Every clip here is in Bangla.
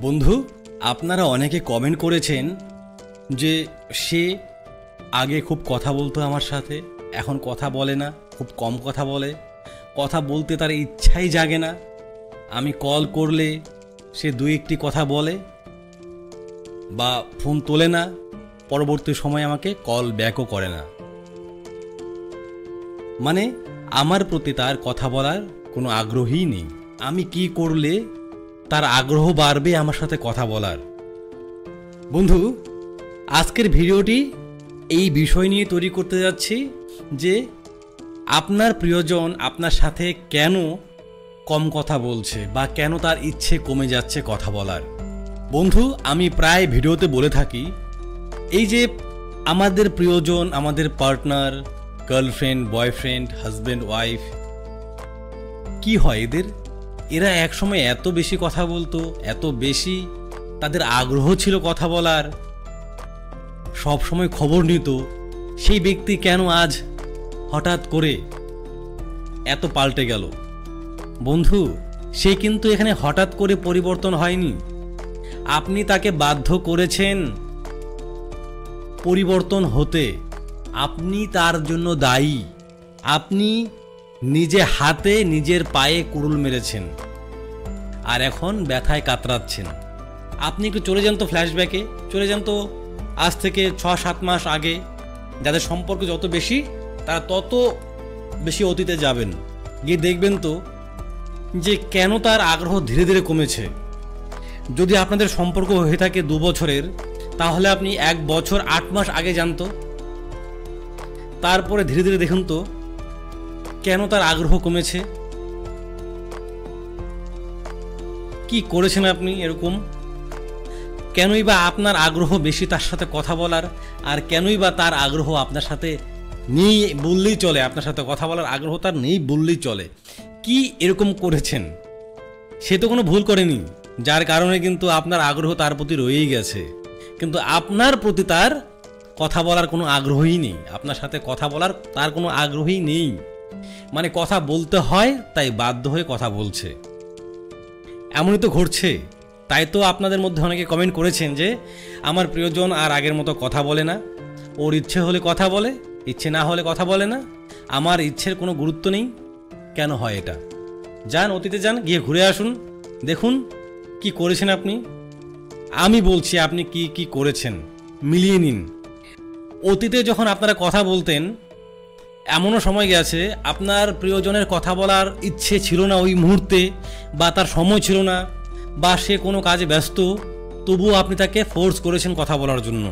বন্ধু, আপনারা অনেকে কমেন্ট করেছেন যে সে আগে খুব কথা বলতো আমার সাথে, এখন কথা বলে না, খুব কম কথা বলে, কথা বলতে তার ইচ্ছাই জাগে না। আমি কল করলে সে দুই একটি কথা বলে বা ফোন তোলে না, পরবর্তী সময় আমাকে কল ব্যাকও করে না। মানে আমার প্রতি তার কথা বলার কোনো আগ্রহই নেই। আমি কি করলে তার আগ্রহ বাড়বে আমার সাথে কথা বলার? বন্ধু, আজকের ভিডিওটি এই বিষয় নিয়ে তৈরি করতে যাচ্ছি যে আপনার প্রিয়জন আপনার সাথে কেন কম কথা বলছে বা কেন তার ইচ্ছে কমে যাচ্ছে কথা বলার। বন্ধু, আমি প্রায় ভিডিওতে বলে থাকি এই যে আমাদের প্রিয়জন, আমাদের partner, girlfriend, boyfriend, husband, wife, কি হয় এরা একসময় এত বেশি কথা বলতো, এত বেশি তাদের আগ্রহ ছিল কথা বলার, সব সময় খবর নিত, সেই ব্যক্তি কেন আজ হঠাৎ করে এত পাল্টে গেল? বন্ধু, সে কিন্তু এখানে হঠাৎ করে পরিবর্তন হয়নি। আপনি তাকে বাধ্য করেছেন পরিবর্তন হতে, আপনি তার জন্য দায়ী। আপনি নিজে হাতে নিজের পায়ে কুড়ুল মেরেছেন আর এখন ব্যথায় কাতরাচ্ছেন। আপনি একটু চলে যান তো, ফ্ল্যাশব্যাকে চলে যান তো, আজ থেকে 6-7 মাস আগে। যাদের সম্পর্ক যত বেশি তারা তত বেশি অতীতে যাবেন, গিয়ে দেখবেন তো যে কেন তার আগ্রহ ধীরে ধীরে কমেছে। যদি আপনাদের সম্পর্ক হয়ে থাকে 2 বছরের, তাহলে আপনি 1 বছর 8 মাস আগে জানতো, তারপরে ধীরে ধীরে দেখুন তো কেন তার আগ্রহ কমেছে। কি করেছেন আপনি এরকম? কেনই বা আপনার আগ্রহ বেশি তার সাথে কথা বলার, আর কেনই বা তার আগ্রহ আপনার সাথে নেই বললেই চলে, আপনার সাথে কথা বলার আগ্রহ তার নেই বললেই চলে। কি এরকম করেছেন? সে তো কোনো ভুল করেনি, যার কারণে কিন্তু আপনার আগ্রহ তার প্রতি রয়েই গেছে, কিন্তু আপনার প্রতি তার কথা বলার কোনো আগ্রহই নেই, আপনার সাথে কথা বলার তার কোনো আগ্রহই নেই। মানে কথা বলতে হয় তাই বাধ্য হয়ে কথা বলছে। এমনই তো ঘটছে। তাই তো আপনাদের মধ্যে অনেকে কমেন্ট করেছেন যে আমার প্রিয়জন আর আগের মতো কথা বলে না, ওর ইচ্ছে হলে কথা বলে, ইচ্ছে না হলে কথা বলে না, আমার ইচ্ছের কোনো গুরুত্ব নেই। কেন হয় এটা? যান অতীতে যান, গিয়ে ঘুরে আসুন, দেখুন কি করেছেন আপনি। আমি বলছি আপনি কি কি করেছেন মিলিয়ে নিন। অতীতে যখন আপনারা কথা বলতেন, এমনও সময় গেছে আপনার প্রিয়জনের কথা বলার ইচ্ছে ছিল না ওই মুহূর্তে, বা তার সময় ছিল না, বা সে কোনো কাজে ব্যস্ত, তবুও আপনি তাকে ফোর্স করেছেন কথা বলার জন্য,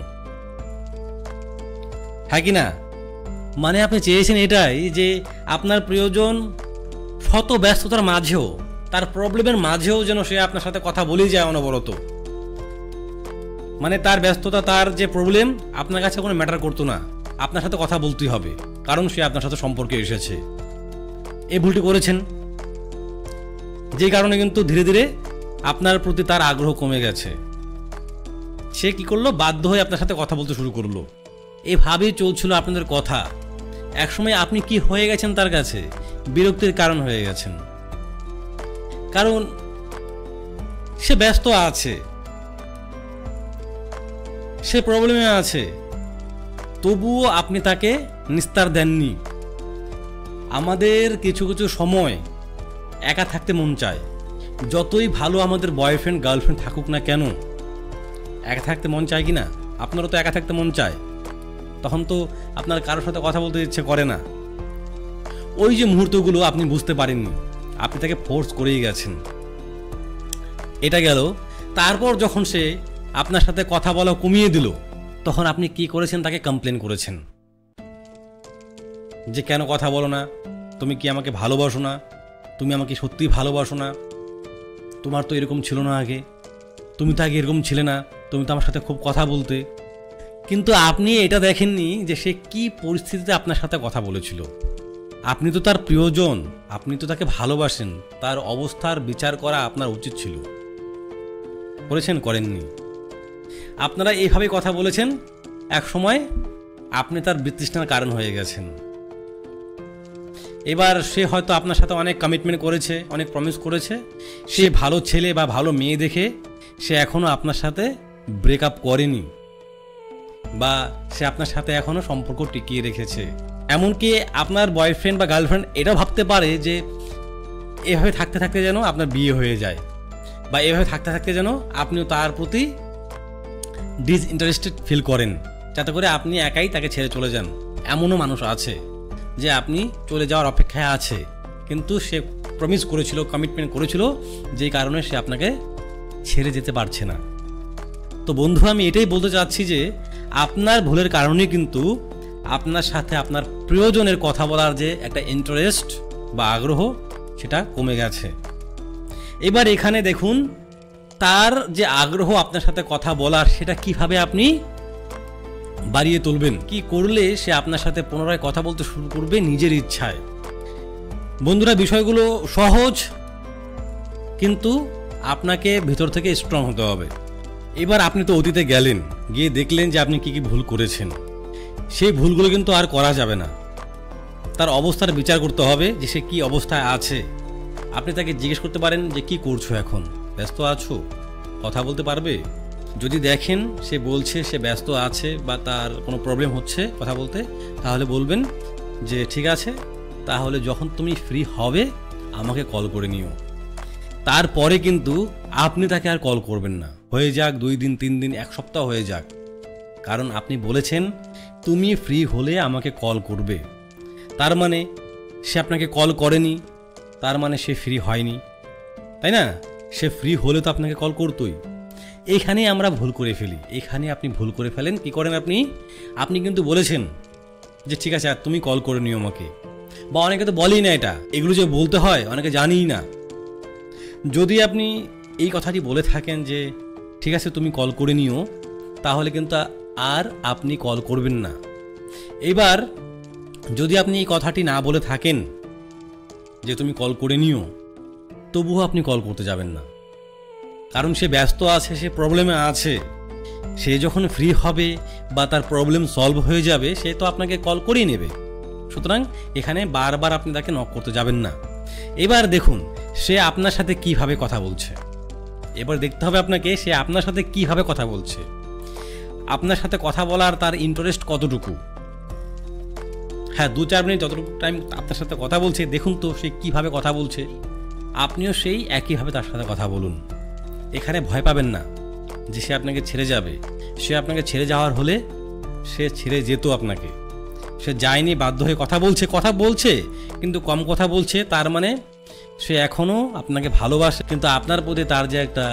হ্যাঁ কি না? মানে আপনি চেয়েছেন এটাই যে আপনার প্রিয়জন শত ব্যস্ততার মাঝেও, তার প্রবলেমের মাঝেও যেন সে আপনার সাথে কথা বলেই যায় অনবরত। মানে তার ব্যস্ততা, তার যে প্রবলেম আপনার কাছে কোনো ম্যাটার করতো না, আপনার সাথে কথা বলতেই হবে, কারণ সে আপনার সাথে সম্পর্কে এসেছে। এই ভুলটি করেছেন, যে কারণে কিন্তু ধীরে ধীরে আপনার প্রতি তার আগ্রহ কমে গেছে। সে কি করলো? বাধ্য হয়ে আপনার সাথে কথা বলতে শুরু করলো। এভাবেই চলছিল আপনাদের কথা। একসময় আপনি কি হয়ে গেছেন তার কাছে? বিরক্তির কারণ হয়ে গেছেন, কারণ সে ব্যস্ত আছে, সে প্রবলেমে আছে, তবুও আপনি তাকে নিস্তার দেননি। আমাদের কিছু কিছু সময় একা থাকতে মন চায়, যতই ভালো আমাদের বয়ফ্রেন্ড গার্লফ্রেন্ড থাকুক না কেন, একা থাকতে মন চায় কি না? আপনারও তো একা থাকতে মন চায়, তখন তো আপনার কারোর সাথে কথা বলতে ইচ্ছে করে না। ওই যে মুহূর্তগুলো আপনি বুঝতে পারেননি, আপনি তাকে ফোর্স করেই গেছেন। এটা গেল। তারপর যখন সে আপনার সাথে কথা বলা কমিয়ে দিল, তখন আপনি কি করেছেন? তাকে কমপ্লেন করেছেন যে কেন কথা বলো না, তুমি কি আমাকে ভালোবাসো না, তুমি আমাকে সত্যিই ভালোবাসো না, তোমার তো এরকম ছিল না আগে, তুমি তো আগে এরকম ছিলে না, তুমি তো আমার সাথে খুব কথা বলতে। কিন্তু আপনি এটা দেখেননি যে সে কি পরিস্থিতিতে আপনার সাথে কথা বলেছিল। আপনি তো তার প্রিয়জন, আপনি তো তাকে ভালোবাসেন, তার অবস্থার বিচার করা আপনার উচিত ছিল। করেছেন? করেননি। আপনারা এইভাবে কথা বলেছেন, এক সময় আপনি তার বিতৃষ্ণার কারণ হয়ে গেছেন। এবার সে হয়তো আপনার সাথে অনেক কমিটমেন্ট করেছে, অনেক প্রমিস করেছে, সে ভালো ছেলে বা ভালো মেয়ে দেখে সে এখনও আপনার সাথে ব্রেকআপ করেনি, বা সে আপনার সাথে এখনও সম্পর্ক টিকিয়ে রেখেছে। এমনকি আপনার বয়ফ্রেন্ড বা গার্লফ্রেন্ড এটাও ভাবতে পারে যে এভাবে থাকতে থাকতে যেন আপনার বিয়ে হয়ে যায়, বা এভাবে থাকতে থাকতে যেন আপনিও তার প্রতি ডিসইন্টারেস্টেড ফিল করেন, যাতে করে আপনি একাই তাকে ছেড়ে চলে যান। এমনও মানুষ আছে যে আপনি চলে যাওয়ার অপেক্ষায় আছে, কিন্তু সে প্রমিস করেছিল, কমিটমেন্ট করেছিল, যেই কারণে সে আপনাকে ছেড়ে যেতে পারছে না। তো বন্ধু, আমি এটাই বলতে চাচ্ছি যে আপনার ভুলের কারণে কিন্তু আপনার সাথে আপনার প্রিয়জনের কথা বলার যে একটা ইন্টারেস্ট বা আগ্রহ সেটা কমে গেছে। এবার এখানে দেখুন, তার যে আগ্রহ আপনার সাথে কথা বলার, সেটা কিভাবে আপনি বাড়িয়ে তুলবেন, কি করলে সে আপনার সাথে পুনরায় কথা বলতে শুরু করবে নিজের ইচ্ছায়। বন্ধুরা, বিষয়গুলো সহজ, কিন্তু আপনাকে ভিতর থেকে স্ট্রং হতে হবে। এবার আপনি তো অতীতে গেলেন, গিয়ে দেখলেন যে আপনি কি কি ভুল করেছেন। সেই ভুলগুলো কিন্তু আর করা যাবে না। তার অবস্থার বিচার করতে হবে যে সে কি অবস্থায় আছে। আপনি তাকে জিজ্ঞেস করতে পারেন যে কি করছো এখন, ব্যস্ত আছো, কথা বলতে পারবে? যদি দেখেন সে বলছে সে ব্যস্ত আছে বা তার কোনো প্রবলেম হচ্ছে কথা বলতে, তাহলে বলবেন যে ঠিক আছে, তাহলে যখন তুমি ফ্রি হবে আমাকে কল করে নিও। তারপরে কিন্তু আপনি তাকে আর কল করবেন না। হয়ে যাক 2 দিন, 3 দিন, 1 সপ্তাহ হয়ে যাক, কারণ আপনি বলেছেন তুমি ফ্রি হলে আমাকে কল করবে। তার মানে সে আপনাকে কল করেনি, তার মানে সে ফ্রি হয়নি, তাই না? সে ফ্রি হলে তো আপনাকে কল করতোই। এইখানেই আমরা ভুল করে ফেলি, এখানে আপনি ভুল করে ফেলেন। কি করেন আপনি কিন্তু বলেছেন যে ঠিক আছে, আর তুমি কল করে নিও আমাকে, বা অনেকে তো বলেই না এটা, এগুলো যে বলতে হয় অনেকে জানিই না। যদি আপনি এই কথাটি বলে থাকেন যে ঠিক আছে তুমি কল করে নিও, তাহলে কিন্তু আর আপনি কল করবেন না। এবার যদি আপনি এই কথাটি না বলে থাকেন যে তুমি কল করে নিও, তবুও আপনি কল করতে যাবেন না, কারণ সে ব্যস্ত আছে, সে প্রবলেমে আছে। সে যখন ফ্রি হবে বা তার প্রবলেম সলভ হয়ে যাবে, সে তো আপনাকে কল করেই নেবে। সুতরাং এখানে বারবার আপনি তাকে নক করতে যাবেন না। এবার দেখুন সে আপনার সাথে কিভাবে কথা বলছে। এবার দেখতে হবে আপনাকে সে আপনার সাথে কিভাবে কথা বলছে, আপনার সাথে কথা বলার তার ইন্টারেস্ট কতটুকু। হ্যাঁ, 2-4 মিনিট যতটুকু টাইম আপনার সাথে কথা বলছে, দেখুন তো সে কিভাবে কথা বলছে, আপনিও সেই একইভাবে তার সাথে কথা বলুন। এখানে ভয় পাবেন না যে সে আপনাকে ছেড়ে যাবে। সে আপনাকে ছেড়ে যাওয়ার হলে সে ছেড়ে যেত আপনাকে। সে যায়নি, বাধ্য হয়ে কথা বলছে, কিন্তু কম কথা বলছে। তার মানে সে এখনও আপনাকে ভালোবাসে, কিন্তু আপনার প্রতি তার যে একটা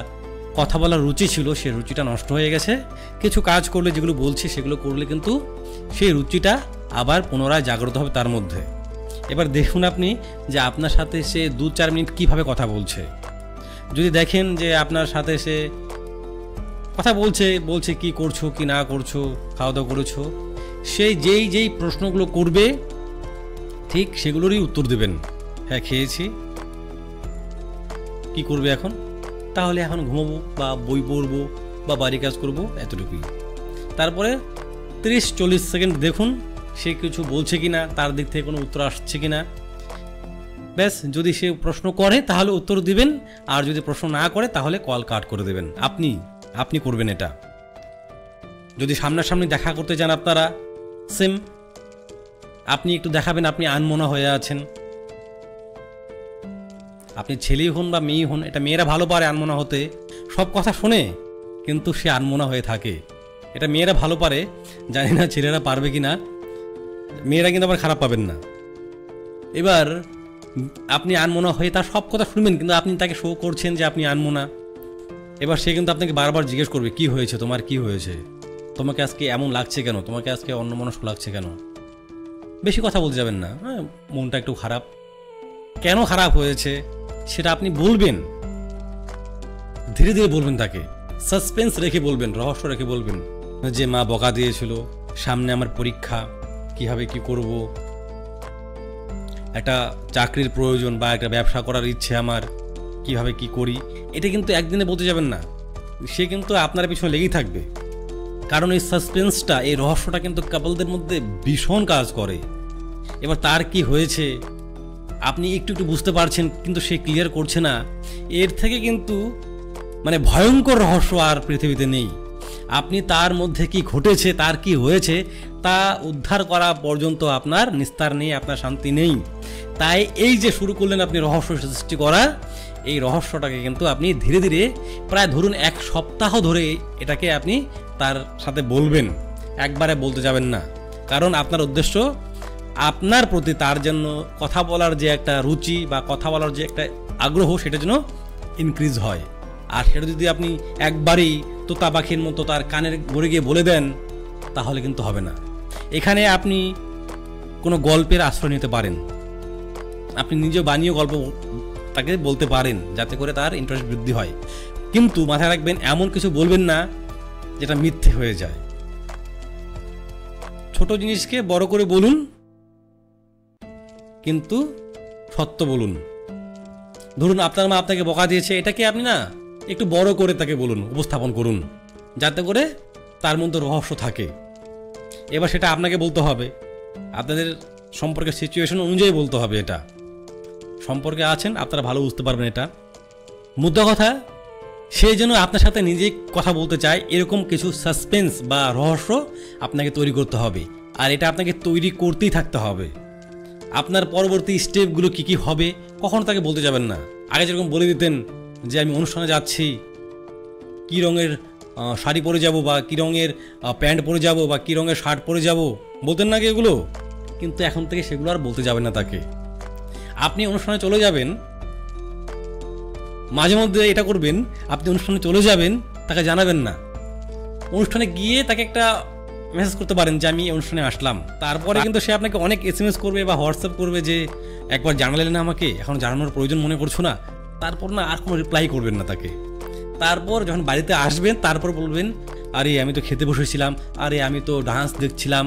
কথা বলার রুচি ছিল, সে রুচিটা নষ্ট হয়ে গেছে। কিছু কাজ করলে, যেগুলো বলছে সেগুলো করলে কিন্তু সেই রুচিটা আবার পুনরায় জাগ্রত হবে তার মধ্যে। এবার দেখুন আপনি যে আপনার সাথে সে 2-4 মিনিট কীভাবে কথা বলছে। যদি দেখেন যে আপনার সাথে সে কথা বলছে কি করছো কি না করছো, খাওয়া দাওয়া করেছো, সেই যেই প্রশ্নগুলো করবে ঠিক সেগুলোরই উত্তর দেবেন। হ্যাঁ, খেয়েছি। কি করবে এখন? তাহলে এখন ঘুমাবো বা বই পড়বো বা বাড়ি কাজ করবো, এতটুকুই। তারপরে 30-40 সেকেন্ড দেখুন সে কিছু বলছে কিনা, তার দিক থেকে কোনো উত্তর আসছে কিনা। ব্যাস, যদি সে প্রশ্ন করে তাহলে উত্তর দিবেন, আর যদি প্রশ্ন না করে তাহলে কল কাট করে দেবেন। আপনি করবেন এটা। যদি সামনাসামনি দেখা করতে চান আপনারা, সেম আপনি একটু দেখাবেন আপনি আনমনা হয়ে আছেন। আপনি ছেলেই হন বা মেয়েই হন, এটা মেয়েরা ভালো পারে আনমনা হতে, সব কথা শুনে কিন্তু সে আনমনা হয়ে থাকে। এটা মেয়েরা ভালো পারে, জানি না ছেলেরা পারবে কি না। মেয়েরা কিন্তু আবার খারাপ পাবেন না। এবার আপনি আনমনা হয়ে তার সব কথা শুনবেন, কিন্তু আপনি তাকে শো করছেন যে আপনি আনমনা। এবার সে কিন্তু আপনাকে বারবার জিজ্ঞেস করবে কি হয়েছে, তোমার কি হয়েছে, তোমাকে আজকে এমন লাগছে কেন, তোমাকে আজকে অন্যমনস্ক লাগছে কেন। বেশি কথা বলতে যাবেন না। হ্যাঁ, মনটা একটু খারাপ, কেন খারাপ হয়েছে সেটা আপনি বলবেন, ধীরে ধীরে বলবেন, তাকে সাসপেন্স রেখে বলবেন, রহস্য রেখে বলবেন যে মা বকা দিয়েছিল, সামনে আমার পরীক্ষা, কিভাবে কি করব, একটা চাকরির প্রয়োজন বা একটা ব্যবসা করার ইচ্ছে আমার, কিভাবে কি করি। এটা কিন্তু একদিনে বলতে যাবেন না, সে কিন্তু আপনার পিছনে লেগেই থাকবে। কারণ এই সাসপেন্সটা, এই রহস্যটা কিন্তু কাপলদের মধ্যে ভীষণ কাজ করে। এবার তার কি হয়েছে আপনি একটু বুঝতে পারছেন, কিন্তু সে ক্লিয়ার করছে না। এর থেকে কিন্তু মানে ভয়ঙ্কর রহস্য আর পৃথিবীতে নেই। আপনি তার মধ্যে কি ঘটেছে, তার কি হয়েছে তা উদ্ধার করা পর্যন্ত আপনার নিস্তার নেই, আপনার শান্তি নেই। তাই এই যে শুরু করলেন আপনি রহস্য সৃষ্টি করা, এই রহস্যটাকে কিন্তু আপনি ধীরে ধীরে প্রায় ধরুন 1 সপ্তাহ ধরে এটাকে আপনি তার সাথে বলবেন, একবারে বলতে যাবেন না। কারণ আপনার উদ্দেশ্য আপনার প্রতি তার জন্য কথা বলার যে একটা রুচি বা কথা বলার যে একটা আগ্রহ সেটা যেন ইনক্রিজ হয়। আর সেটা যদি আপনি একবারই তোতা পাখির মতো তার কানের গড়ে গিয়ে বলে দেন তাহলে কিন্তু হবে না। এখানে আপনি কোনো গল্পের আশ্রয় নিতে পারেন, আপনি নিজে বানিয়ে গল্প তাকে বলতে পারেন যাতে করে তার ইন্টারেস্ট বৃদ্ধি হয়। কিন্তু মাথায় রাখবেন এমন কিছু বলবেন না যেটা মিথ্যে হয়ে যায়। ছোট জিনিসকে বড় করে বলুন, কিন্তু সত্য বলুন। ধরুন আপনার মা আপনাকে বকা দিয়েছে, এটাকে আপনি না একটু বড় করে তাকে বলুন, উপস্থাপন করুন, যাতে করে তার মধ্যে রহস্য থাকে। এবার সেটা আপনাকে বলতে হবে, আপনাদের সম্পর্কের সিচুয়েশন অনুযায়ী বলতে হবে। এটা সম্পর্কে আছেন আপনারা ভালো বুঝতে পারবেন। এটা মুদ্রা কথা, সে যেন আপনার সাথে নিজেই কথা বলতে চায় এরকম কিছু সাসপেন্স বা রহস্য আপনাকে তৈরি করতে হবে। আর এটা আপনাকে তৈরি করতেই থাকতে হবে। আপনার পরবর্তী স্টেপগুলো কী কী হবে কখনো তাকে বলতে যাবেন না। আগে যেরকম বলে দিতেন যে আমি অনুষ্ঠানে যাচ্ছি, কী রঙের শাড়ি পরে যাব বা কী রঙের প্যান্ট পরে যাব বা কী রঙের শার্ট পরে যাব, বলতেন না কি এগুলো? কিন্তু এখন থেকে সেগুলো আর বলতে যাবেন না তাকে। আপনি অনুষ্ঠানে চলে যাবেন, মাঝে মধ্যে এটা করবেন, আপনি অনুষ্ঠানে চলে যাবেন, তাকে জানাবেন না। অনুষ্ঠানে গিয়ে তাকে একটা মেসেজ করতে পারেন যে আমি অনুষ্ঠানে আসলাম। তারপরে কিন্তু সে আপনাকে অনেক SMS করবে বা হোয়াটসঅ্যাপ করবে যে একবার জানালেন না আমাকে, এখন জানানোর প্রয়োজন মনে করছো না। তারপর না আর কোনো রিপ্লাই করবেন না তাকে। তারপর যখন বাড়িতে আসবেন তারপর বলবেন আরে আমি তো খেতে বসেছিলাম, আরে আমি তো ডান্স দেখছিলাম,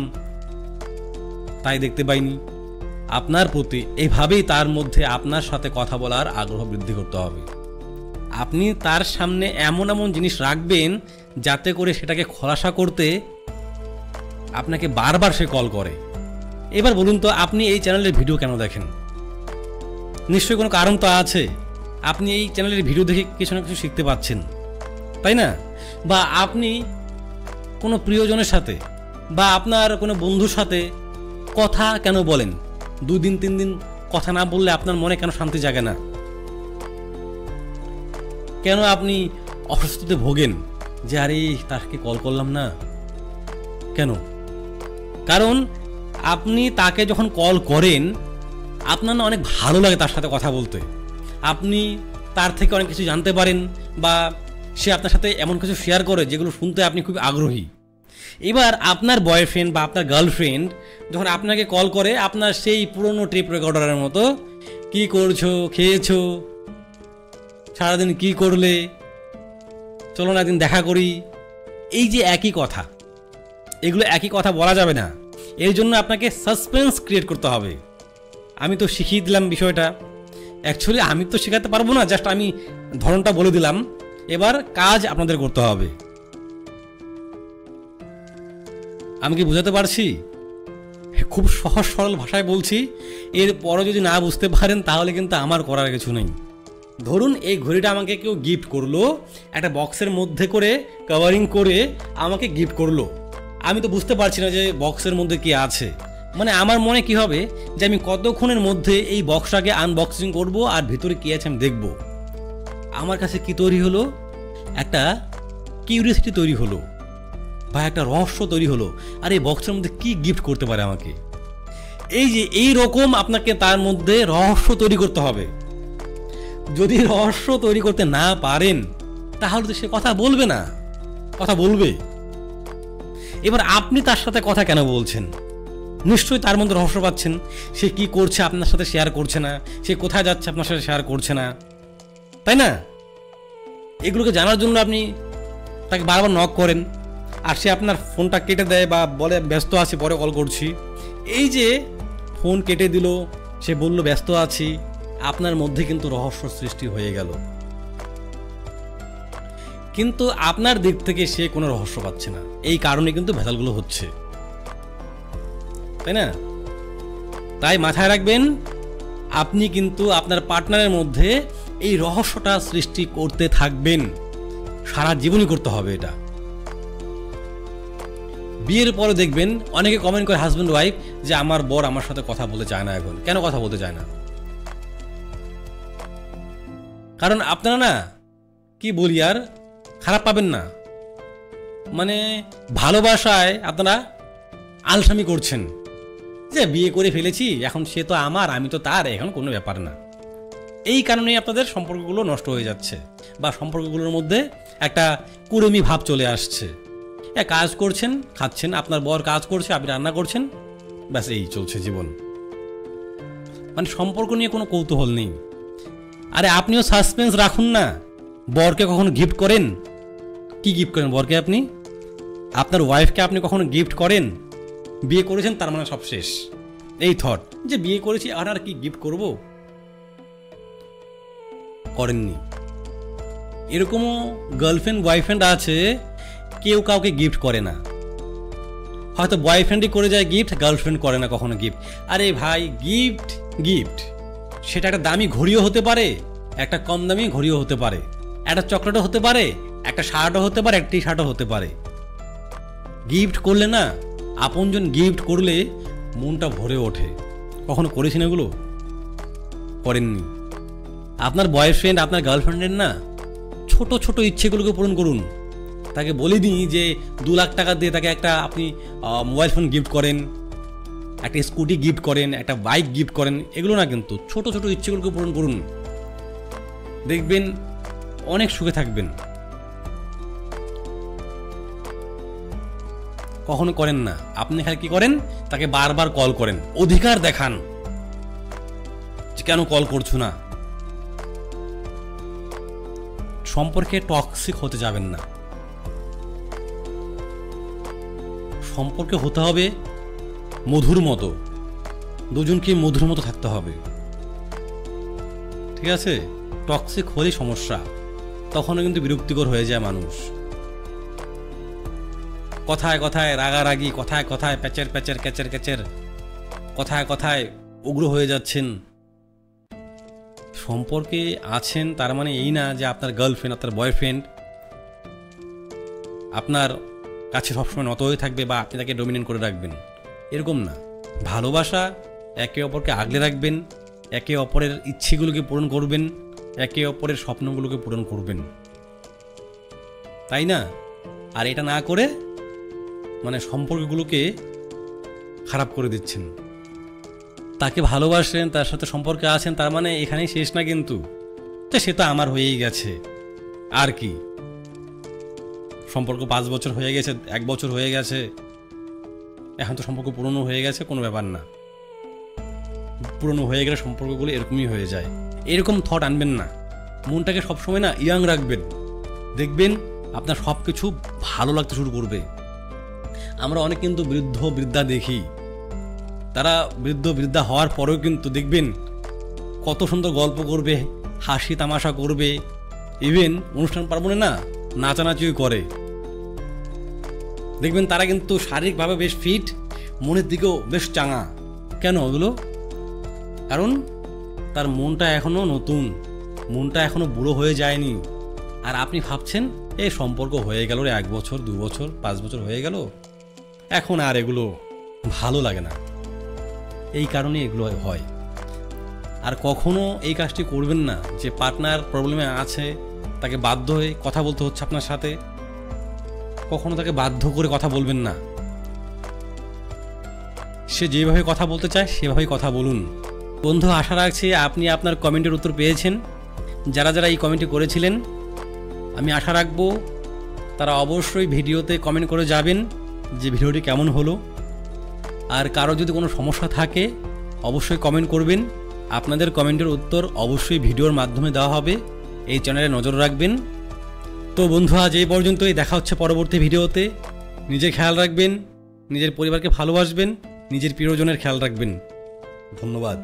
তাই দেখতে পাইনি। আপনার প্রতি এইভাবেই তার মধ্যে আপনার সাথে কথা বলার আগ্রহ বৃদ্ধি করতে হবে। আপনি তার সামনে এমন এমন জিনিস রাখবেন যাতে করে সেটাকে খোলাসা করতে আপনাকে বারবার সে কল করে। এবার বলুন তো আপনি এই চ্যানেলের ভিডিও কেন দেখেন? নিশ্চয়ই কোনো কারণ তো আছে। আপনি এই চ্যানেলের ভিডিও দেখে কিছু না কিছু শিখতে পাচ্ছেন, তাই না? বা আপনি কোনো প্রিয়জনের সাথে বা আপনার কোনো বন্ধুর সাথে কথা কেন বলেন? 2 দিন 3 দিন কথা না বললে আপনার মনে কেন শান্তি জাগে না? কেন আপনি অসুস্থতে ভোগেন যে আরে তাকে কল করলাম না কেন? কারণ আপনি তাকে যখন কল করেন আপনার না অনেক ভালো লাগে তার সাথে কথা বলতে। আপনি তার থেকে অনেক কিছু জানতে পারেন বা সে আপনার সাথে এমন কিছু শেয়ার করে যেগুলো শুনতে আপনি খুব আগ্রহী। এবার আপনার বয়ফ্রেন্ড বা আপনার গার্লফ্রেন্ড যখন আপনাকে কল করে, আপনার সেই পুরনো টেপ রেকর্ডারের মতো কি করছো, খেয়েছো, সারাদিন কি করলে, চলো না একদিন দেখা করি, এই যে একই কথা, এগুলো একই কথা বলা যাবে না। এর জন্য আপনাকে সাসপেন্স ক্রিয়েট করতে হবে। আমি তো শিখিয়ে দিলাম বিষয়টা, অ্যাকচুয়ালি আমি তো শেখাতে পারবো না, জাস্ট আমি ধরনটা বলে দিলাম। এবার কাজ আপনাদের করতে হবে। আমি কি বুঝাতে পারছি? খুব সহজ সরল ভাষায় বলছি, এরপরও যদি না বুঝতে পারেন তাহলে কিন্তু আমার করার কিছু নেই। ধরুন এই ঘড়িটা আমাকে কেউ গিফট করলো, একটা বক্সের মধ্যে করে কভারিং করে আমাকে গিফট করলো। আমি তো বুঝতে পারছি না যে বক্সের মধ্যে কি আছে। মানে আমার মনে কি হবে যে আমি কতক্ষণের মধ্যে এই বক্সটাকে আনবক্সিং করব আর ভিতরে কি আছে আমি দেখব। আমার কাছে কি তৈরি হলো? একটা কিউরিয়াসিটি তৈরি হলো বা একটা রহস্য তৈরি হলো, আর এই বক্সের মধ্যে কি গিফট করতে পারে আমাকে। এই যে এই রকম আপনাকে তার মধ্যে রহস্য তৈরি করতে হবে। যদি রহস্য তৈরি করতে না পারেন তাহলে তো সে কথা বলবে না, কথা বলবে। এবার আপনি তার সাথে কথা কেন বলছেন? নিশ্চয়ই তার মধ্যে রহস্য পাচ্ছেন। সে কি করছে আপনার সাথে শেয়ার করছে না, সে কোথায় যাচ্ছে আপনার সাথে শেয়ার করছে না, তাই না? এগুলোকে জানার জন্য আপনি তাকে বারবার নক করেন, আর সে আপনার ফোনটা কেটে দেয় বা বলে ব্যস্ত আছি পরে কল করছি। এই যে ফোন কেটে দিল, সে বলল ব্যস্ত আছি, আপনার মধ্যে কিন্তু রহস্য সৃষ্টি হয়ে গেল। কিন্তু আপনার দিক থেকে সে কোনো রহস্য পাচ্ছে না, এই কারণে কিন্তু ভেজালগুলো হচ্ছে, তাই না? তাই মাথায় রাখবেন, আপনি কিন্তু আপনার পার্টনারের মধ্যে এই রহস্যটা সৃষ্টি করতে থাকবেন। সারা জীবনই করতে হবে এটা। বিয়ের পরে দেখবেন অনেকে কমেন্ট করে হাজব্যান্ড ওয়াইফ যে আমার বর আমার সাথে কথা বলতে চায় না। এখন কেন কথা বলতে চায় না? কারণ আপনারা না, কি বলি আর, খারাপ পাবেন না, মানে ভালোবাসায় আপনারা আলসামি করছেন যে বিয়ে করে ফেলেছি, এখন সে তো আমার, আমি তো তার, এখন কোনো ব্যাপার না। এই কারণেই আপনাদের সম্পর্কগুলো নষ্ট হয়ে যাচ্ছে, বা সম্পর্কগুলোর মধ্যে একটা কুড়েমি ভাব চলে আসছে। কাজ করছেন, খাচ্ছেন, আপনার বর কাজ করছে, আপনি রান্না করছেন, ব্যাস এই চলছে জীবন। মানে সম্পর্ক নিয়ে কোনো কৌতূহল নেই। আরে আপনিও সাসপেন্স রাখুন না। বরকে কখনো গিফট করেন? কি গিফট করেন বরকে আপনি? আপনার ওয়াইফকে আপনি কখনো গিফট করেন? বিয়ে করেছেন তার মানে সব শেষ, এই থট যে বিয়ে করেছি আর কি গিফট করব, করেননি। এরকমও গার্লফ্রেন্ড বয়ফ্রেন্ড আছে, কেউ কাউকে গিফট করে না। হয়তো বয়ফ্রেন্ডই করে যায় গিফট, গার্লফ্রেন্ড করে না কখনো গিফট। আরে ভাই, গিফট গিফট, সেটা একটা দামি ঘড়িও হতে পারে, একটা কম দামি ঘড়িও হতে পারে, একটা চকলেটও হতে পারে, একটা শার্টও হতে পারে, একটা টি শার্টও হতে পারে। গিফট করলে না, আপনজন গিফট করলে মনটা ভরে ওঠে। কখনো করেছেন এগুলো? করেননি। আপনার বয়ফ্রেন্ড, আপনার গার্লফ্রেন্ডের না ছোট ছোট ইচ্ছেগুলোকে পূরণ করুন। তাকে বলে দিই যে 2 লাখ টাকা দিয়ে তাকে একটা আপনি মোবাইল ফোন গিফট করেন, একটা স্কুটি গিফট করেন, একটা বাইক গিফট করেন। এগুলো না, কিন্তু ছোট ছোট ইচ্ছেগুলোকে পূরণ করুন, দেখবেন অনেক সুখে থাকবেন। কখনো করেন না। আপনি খালি কি করেন? তাকে বারবার কল করেন, অধিকার দেখান যে কেন কল করছো না। সম্পর্কে টক্সিক হতে যাবেন না। সম্পর্কে হতে হবে মধুর মতো, দুজনকে মধুর মতো থাকতে হবে, ঠিক আছে? টক্সিক হলেই সমস্যা, তখনও কিন্তু বিরক্তিকর হয়ে যায় মানুষ। কথায় কথায় রাগারাগি, কথায় কথায় প্যাচের প্যাচের ক্যাচের ক্যাচের, কথায় কথায় উগ্র হয়ে যাচ্ছেন। সম্পর্কে আছেন তার মানে এই না যে আপনার গার্লফ্রেন্ড, আপনার বয়ফ্রেন্ড আপনার কাছে সবসময় নত হয়ে থাকবে বা আপনি তাকে ডমিনেট করে রাখবেন, এরকম না। ভালোবাসা, একে অপরকে আগলে রাখবেন, একে অপরের ইচ্ছেগুলোকে পূরণ করবেন, একে অপরের স্বপ্নগুলোকে পূরণ করবেন, তাই না? আর এটা না করে মানে সম্পর্কগুলোকে খারাপ করে দিচ্ছেন। তাকে ভালোবাসেন, তার সাথে সম্পর্কে আছেন, তার মানে এখানেই শেষ না কিন্তু, সে তো আমার হয়েই গেছে, আর কি। সম্পর্ক 5 বছর হয়ে গেছে, 1 বছর হয়ে গেছে, এখন তো সম্পর্ক পুরনো হয়ে গেছে, কোনো ব্যাপার না। পুরনো হয়ে গেলে সম্পর্কগুলো এরকমই হয়ে যায়। এরকম থট আনবেন না। মনটাকে সবসময় না ইয়াং রাখবেন, দেখবেন আপনার সব কিছু ভালো লাগতে শুরু করবে। আমরা অনেক কিন্তু বৃদ্ধ বৃদ্ধা দেখি, তারা বৃদ্ধ বৃদ্ধা হওয়ার পরেও কিন্তু দেখবেন কত সুন্দর গল্প করবে, হাসি তামাশা করবে, ইভেন অনুষ্ঠান পার্বণে না নাচানাচিও করে। দেখবেন তারা কিন্তু শারীরিকভাবে বেশ ফিট, মনের দিকেও বেশ চাঙা। কেন ওগুলো? কারণ তার মনটা এখনো নতুন, মনটা এখনো বুড়ো হয়ে যায়নি। আর আপনি ভাবছেন এই সম্পর্ক হয়ে গেল রে, 1 বছর 2 বছর 5 বছর হয়ে গেল, এখন আর এগুলো ভালো লাগে না। এই কারণে এগুলো হয়। আর কখনো এই কাজটি করবেন না যে পার্টনার প্রবলেমে আছে, তাকে বাধ্য হয়ে কথা বলতে হচ্ছে আপনার সাথে। কখনো তাকে বাধ্য করে কথা বলবেন না। সে যেভাবে কথা বলতে চায় সেভাবেই কথা বলুন। বন্ধু, আশা রাখছি আপনি আপনার কমেন্টের উত্তর পেয়েছেন। যারা যারা এই কমেন্টটি করেছিলেন, আমি আশা রাখব তারা অবশ্যই ভিডিওতে কমেন্ট করে যাবেন যে ভিডিওটি কেমন হলো। আর কারো যদি কোনো সমস্যা থাকে অবশ্যই কমেন্ট করবেন। আপনাদের কমেন্টের উত্তর অবশ্যই ভিডিওর মাধ্যমে দেওয়া হবে। এই চ্যানেলে নজর রাখবেন। তো বন্ধু, আজ এই পর্যন্তই। দেখা হচ্ছে পরবর্তী ভিডিওতে। নিজের খেয়াল রাখবেন, নিজের পরিবারকে ভালোবাসবেন, নিজের প্রিয়জনের খেয়াল রাখবেন। ধন্যবাদ।